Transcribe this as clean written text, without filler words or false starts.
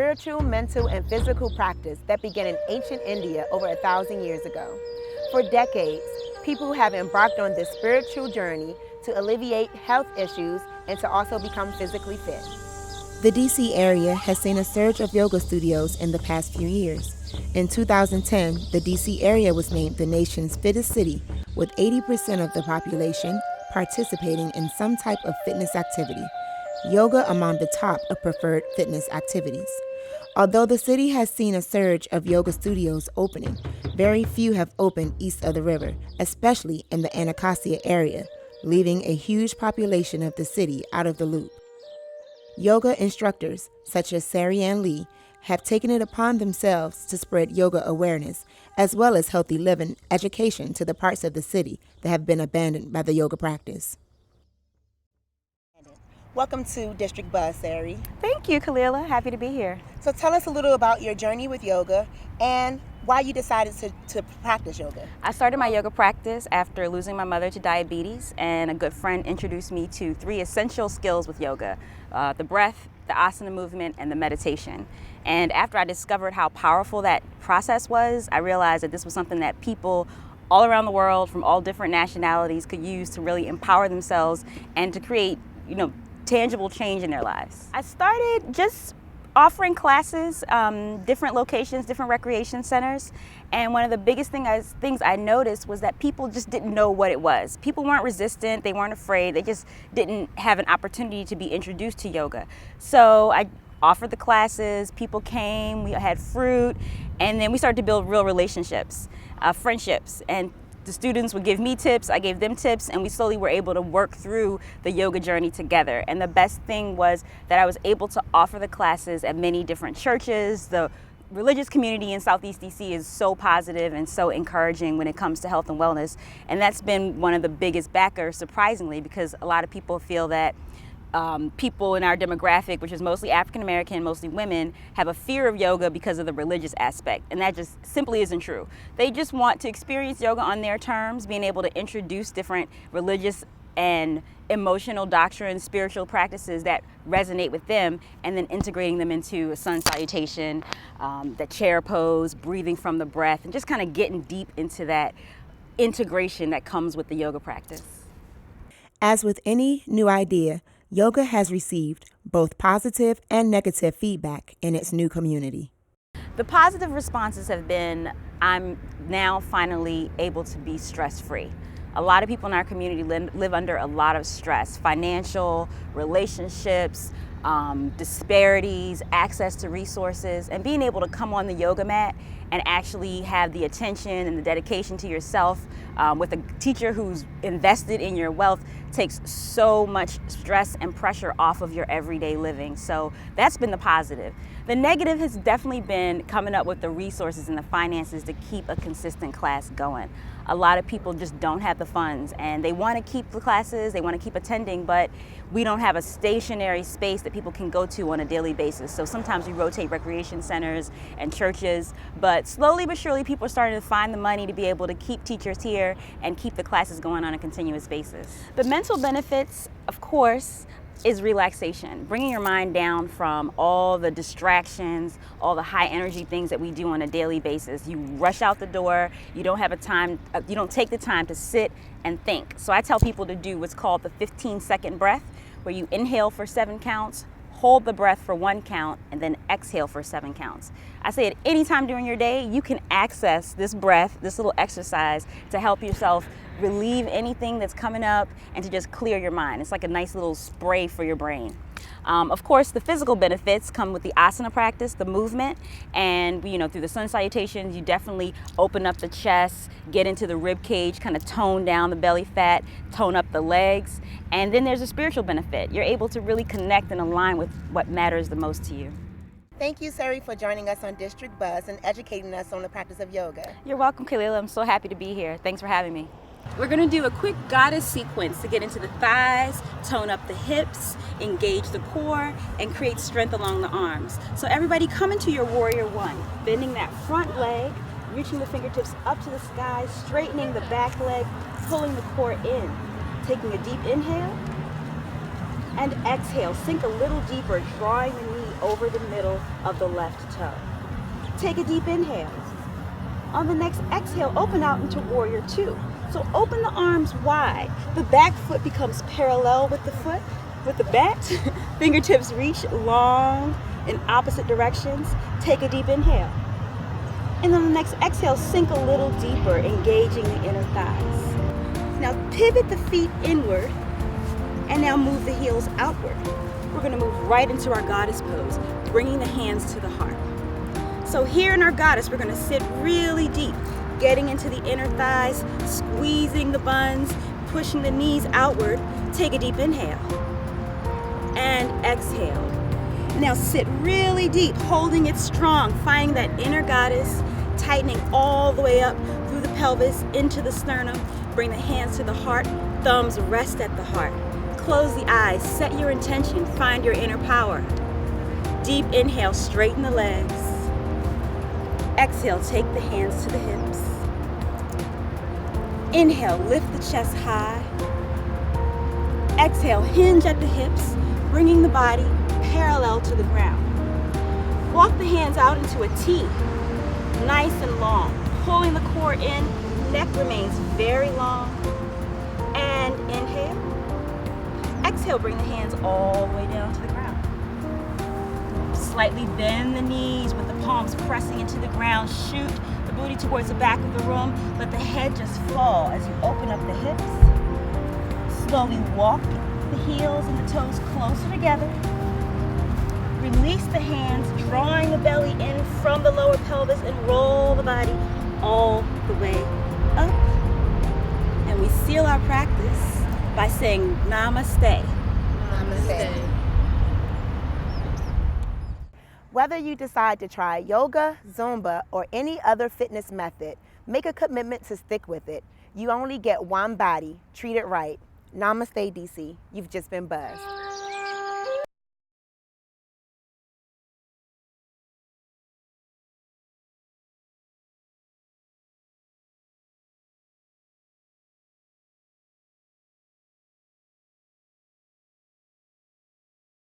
spiritual, mental, and physical practice that began in ancient India over 1,000 years ago. For decades, people have embarked on this spiritual journey to alleviate health issues and to also become physically fit. The DC area has seen a surge of yoga studios in the past few years. In 2010, the DC area was named the nation's fittest city, with 80% of the population participating in some type of fitness activity. Yoga among the top of preferred fitness activities. Although the city has seen a surge of yoga studios opening, very few have opened east of the river, especially in the Anacostia area, leaving a huge population of the city out of the loop. Yoga instructors, such as Sari-Ann Lee, have taken it upon themselves to spread yoga awareness, as well as healthy living education to the parts of the city that have been abandoned by the yoga practice. Welcome to District Buzz, Sari. Thank you, Kalila. Happy to be here. So tell us a little about your journey with yoga and why you decided to practice yoga. I started my yoga practice after losing my mother to diabetes, and a good friend introduced me to 3 essential skills with yoga: the breath, the asana movement, and the meditation. And after I discovered how powerful that process was, I realized that this was something that people all around the world from all different nationalities could use to really empower themselves and to create, tangible change in their lives. I started just offering classes, different locations, different recreation centers, and one of the biggest things I noticed was that people just didn't know what it was. People weren't resistant, they weren't afraid, they just didn't have an opportunity to be introduced to yoga. So I offered the classes, people came, we had fruit, and then we started to build real relationships, friendships, and the students would give me tips, I gave them tips, and we slowly were able to work through the yoga journey together. And the best thing was that I was able to offer the classes at many different churches. The religious community in Southeast DC is so positive and so encouraging when it comes to health and wellness. And that's been one of the biggest backers, surprisingly, because a lot of people feel that people in our demographic, which is mostly African American, mostly women, have a fear of yoga because of the religious aspect, and that just simply isn't true. They just want to experience yoga on their terms, being able to introduce different religious and emotional doctrines, spiritual practices that resonate with them, and then integrating them into a sun salutation, the chair pose, breathing from the breath, and just kind of getting deep into that integration that comes with the yoga practice. As with any new idea, yoga has received both positive and negative feedback in its new community. The positive responses have been, I'm now finally able to be stress-free. A lot of people in our community live under a lot of stress: financial, relationships, disparities, access to resources, and being able to come on the yoga mat and actually have the attention and the dedication to yourself with a teacher who's invested in your wealth takes so much stress and pressure off of your everyday living. So that's been the positive. The negative has definitely been coming up with the resources and the finances to keep a consistent class going. A lot of people just don't have the funds, and they want to keep the classes, they want to keep attending, but we don't have a stationary space that people can go to on a daily basis. So sometimes we rotate recreation centers and churches, but slowly but surely people are starting to find the money to be able to keep teachers here and keep the classes going on a continuous basis. The mental benefits, of course, is relaxation, bringing your mind down from all the distractions, all the high energy things that we do on a daily basis. You rush out the door, you don't take the time to sit and think. So I tell people to do what's called the 15-second breath, where you inhale for 7 counts, hold the breath for 1 count, and then exhale for 7 counts. I say at any time during your day, you can access this breath, this little exercise, to help yourself relieve anything that's coming up and to just clear your mind. It's like a nice little spray for your brain. Of course, the physical benefits come with the asana practice, the movement, and through the sun salutations, you definitely open up the chest, get into the rib cage, kind of tone down the belly fat, tone up the legs, and then there's a spiritual benefit. You're able to really connect and align with what matters the most to you. Thank you, Sari, for joining us on District Buzz and educating us on the practice of yoga. You're welcome, Kalila. I'm so happy to be here. Thanks for having me. We're going to do a quick goddess sequence to get into the thighs, tone up the hips, engage the core, and create strength along the arms. So everybody come into your warrior one, bending that front leg, reaching the fingertips up to the sky, straightening the back leg, pulling the core in. Taking a deep inhale and exhale. Sink a little deeper, drawing the knee over the middle of the left toe. Take a deep inhale. On the next exhale, open out into warrior two. So open the arms wide. The back foot becomes parallel with the foot, with the bat. Fingertips reach long in opposite directions. Take a deep inhale. And on the next exhale, sink a little deeper, engaging the inner thighs. Now pivot the feet inward, and now move the heels outward. We're gonna move right into our goddess pose, bringing the hands to the heart. So here in our goddess, we're gonna sit really deep, getting into the inner thighs, squeezing the buns, pushing the knees outward. Take a deep inhale and exhale. Now sit really deep, holding it strong, finding that inner goddess, tightening all the way up through the pelvis into the sternum. Bring the hands to the heart, thumbs rest at the heart. Close the eyes, set your intention, find your inner power. Deep inhale, straighten the legs. Exhale, take the hands to the hips. Inhale, lift the chest high. Exhale, hinge at the hips, bringing the body parallel to the ground. Walk the hands out into a T, nice and long. Pulling the core in, neck remains very long. And inhale. Exhale, bring the hands all the way down to the ground. Slightly bend the knees with the palms pressing into the ground. Shoot the booty towards the back of the room. Let the head just fall as you open up the hips. Slowly walk the heels and the toes closer together. Release the hands, drawing the belly in from the lower pelvis, and roll the body all the way up. And we seal our practice by saying Namaste. Namaste. Whether you decide to try yoga, Zumba, or any other fitness method, make a commitment to stick with it. You only get one body. Treat it right. Namaste DC. You've just been buzzed.